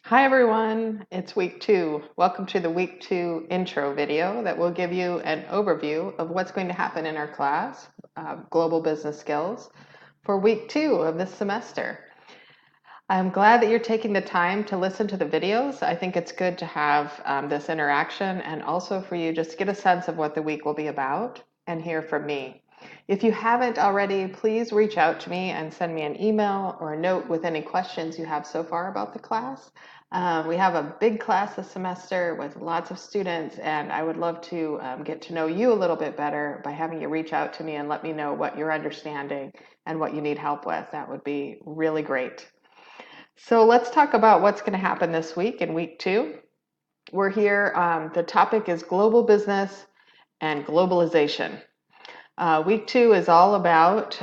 Hi everyone, it's week 2. Welcome to the week 2 intro video that will give you an overview of what's going to happen in our class, Global Business Skills, for week 2 of this semester. I'm glad that you're taking the time to listen to the videos. I think it's good to have this interaction and also for you just to get a sense of what the week will be about and hear from me. If you haven't already, please reach out to me and send me an email or a note with any questions you have so far about the class. We have a big class this semester with lots of students, and I would love to get to know you a little bit better by having you reach out to me and let me know what you're understanding and what you need help with. That would be really great. So let's talk about what's going to happen this week in week 2. We're here, the topic is global business and globalization. Week 2 is all about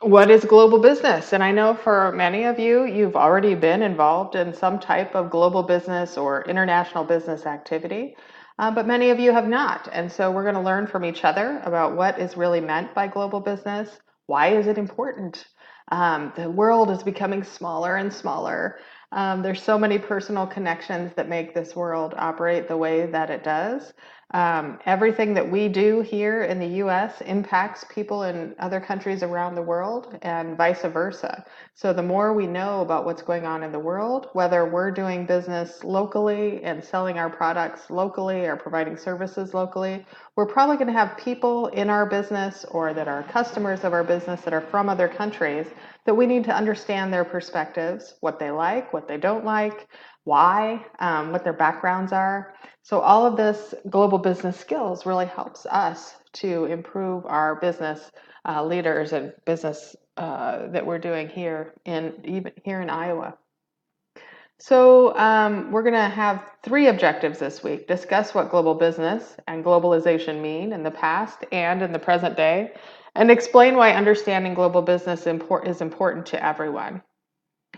what is global business? And I know for many of you, you've already been involved in some type of global business or international business activity, but many of you have not. And so we're going to learn from each other about what is really meant by global business. Why is it important? The world is becoming smaller and smaller. There's so many personal connections that make this world operate the way that it does. Everything that we do here in the US impacts people in other countries around the world and vice versa. So the more we know about what's going on in the world, whether we're doing business locally and selling our products locally or providing services locally, we're probably going to have people in our business or that are customers of our business that are from other countries that we need to understand their perspectives, what they like, what they don't like, why, what their backgrounds are. So all of this global business skills really helps us to improve our business leaders and business that we're doing here even here in Iowa. So we're going to have 3 objectives this week. Discuss what global business and globalization mean in the past and in the present day, and explain why understanding global business is important to everyone.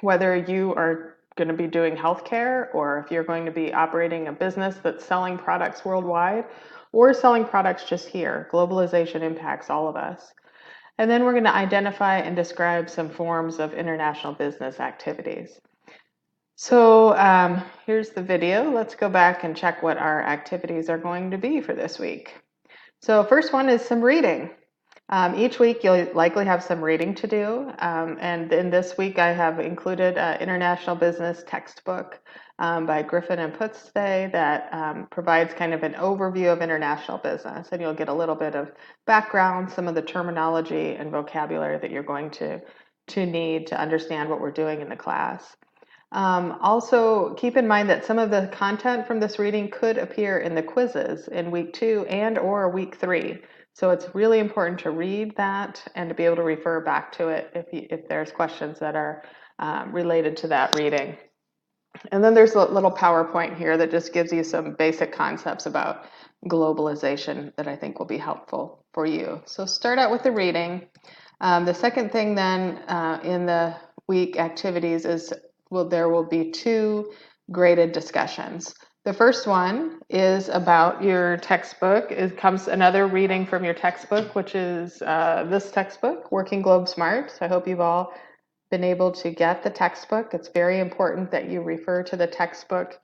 Whether you are going to be doing healthcare or if you're going to be operating a business that's selling products worldwide or selling products just here, globalization impacts all of us. And then we're going to identify and describe some forms of international business activities. So here's the video. Let's go back and check what our activities are going to be for this week. So first one is some reading. Each week you'll likely have some reading to do, and in this week I have included an international business textbook by Griffin and Putzday that provides kind of an overview of international business, and you'll get a little bit of background, some of the terminology and vocabulary that you're going to need to understand what we're doing in the class. Also, keep in mind that some of the content from this reading could appear in the quizzes in week 2 and or week 3. So it's really important to read that and to be able to refer back to it if there's questions that are related to that reading. And then there's a little PowerPoint here that just gives you some basic concepts about globalization that I think will be helpful for you. So start out with the reading. The second thing then in the week activities is there will be 2 graded discussions. The first one is about your textbook. It comes another reading from your textbook, which is this textbook, Working Globe Smart. So I hope you've all been able to get the textbook. It's very important that you refer to the textbook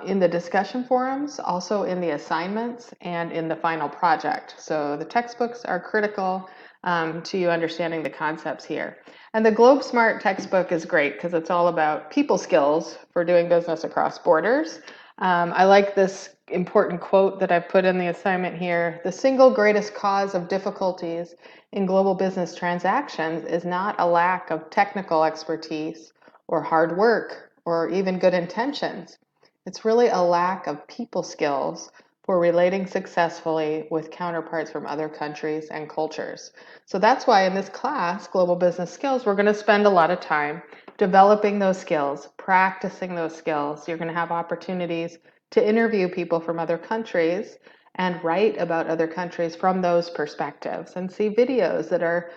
in the discussion forums, also in the assignments, and in the final project. So the textbooks are critical to you understanding the concepts here. And the Globe Smart textbook is great because it's all about people skills for doing business across borders. I like this important quote that I've put in the assignment here. The single greatest cause of difficulties in global business transactions is not a lack of technical expertise or hard work or even good intentions. It's really a lack of people skills for relating successfully with counterparts from other countries and cultures. So that's why in this class, Global Business Skills, we're going to spend a lot of time developing those skills, practicing those skills. You're going to have opportunities to interview people from other countries and write about other countries from those perspectives and see videos that are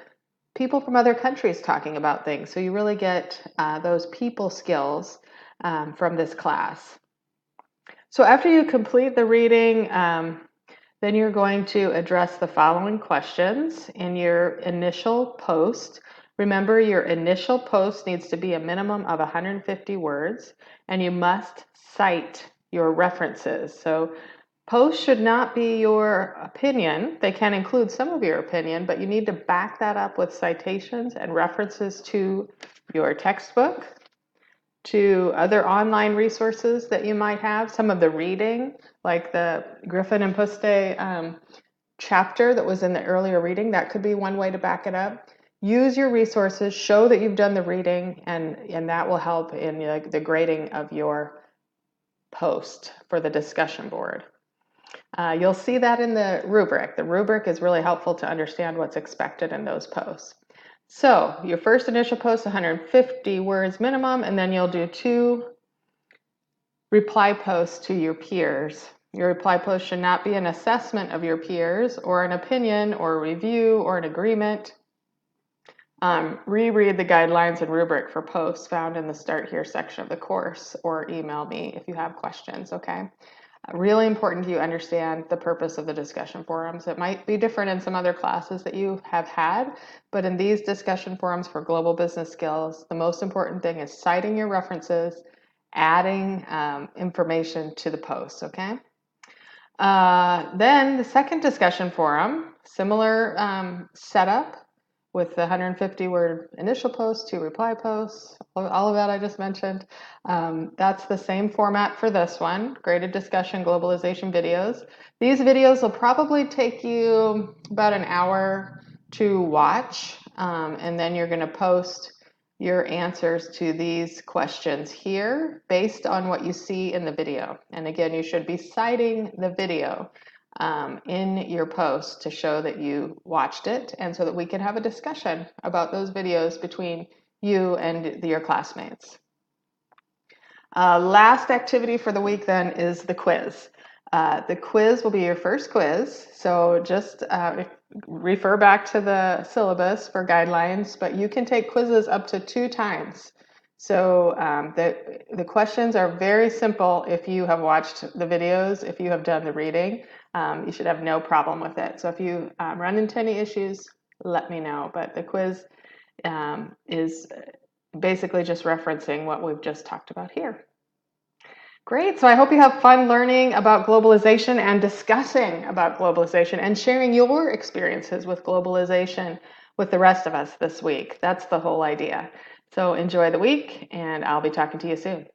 people from other countries talking about things. So you really get those people skills from this class. So after you complete the reading, then you're going to address the following questions in your initial post Remember, your initial post needs to be a minimum of 150 words, and you must cite your references. So posts should not be your opinion. They can include some of your opinion, but you need to back that up with citations and references to your textbook, to other online resources that you might have, some of the reading, like the Griffin and Puste chapter that was in the earlier reading. That could be one way to back it up. Use your resources, show that you've done the reading, and that will help in the grading of your post for the discussion board. You'll see that in the rubric. The rubric is really helpful to understand what's expected in those posts. So your first initial post, 150 words minimum, and then you'll do 2 reply posts to your peers. Your reply post should not be an assessment of your peers or an opinion or a review or an agreement. Reread the guidelines and rubric for posts found in the Start Here section of the course, or email me if you have questions, okay? Really important you understand the purpose of the discussion forums. It might be different in some other classes that you have had, but in these discussion forums for global business skills, the most important thing is citing your references, adding information to the post, okay? Then the second discussion forum, similar setup with the 150 word initial post, 2 reply posts, all of that I just mentioned. That's the same format for this one, graded discussion globalization videos. These videos will probably take you about an hour to watch, and then you're going to post your answers to these questions here based on what you see in the video. And again, you should be citing the video in your post to show that you watched it, and so that we can have a discussion about those videos between you and your classmates. Last activity for the week then is the quiz. The quiz will be your first quiz, so just refer back to the syllabus for guidelines, but you can take quizzes up to 2 times. So the questions are very simple if you have watched the videos, if you have done the reading. You should have no problem with it. So if you run into any issues, let me know. But the quiz is basically just referencing what we've just talked about here. Great, so I hope you have fun learning about globalization and discussing about globalization and sharing your experiences with globalization with the rest of us this week. That's the whole idea. So enjoy the week, and I'll be talking to you soon.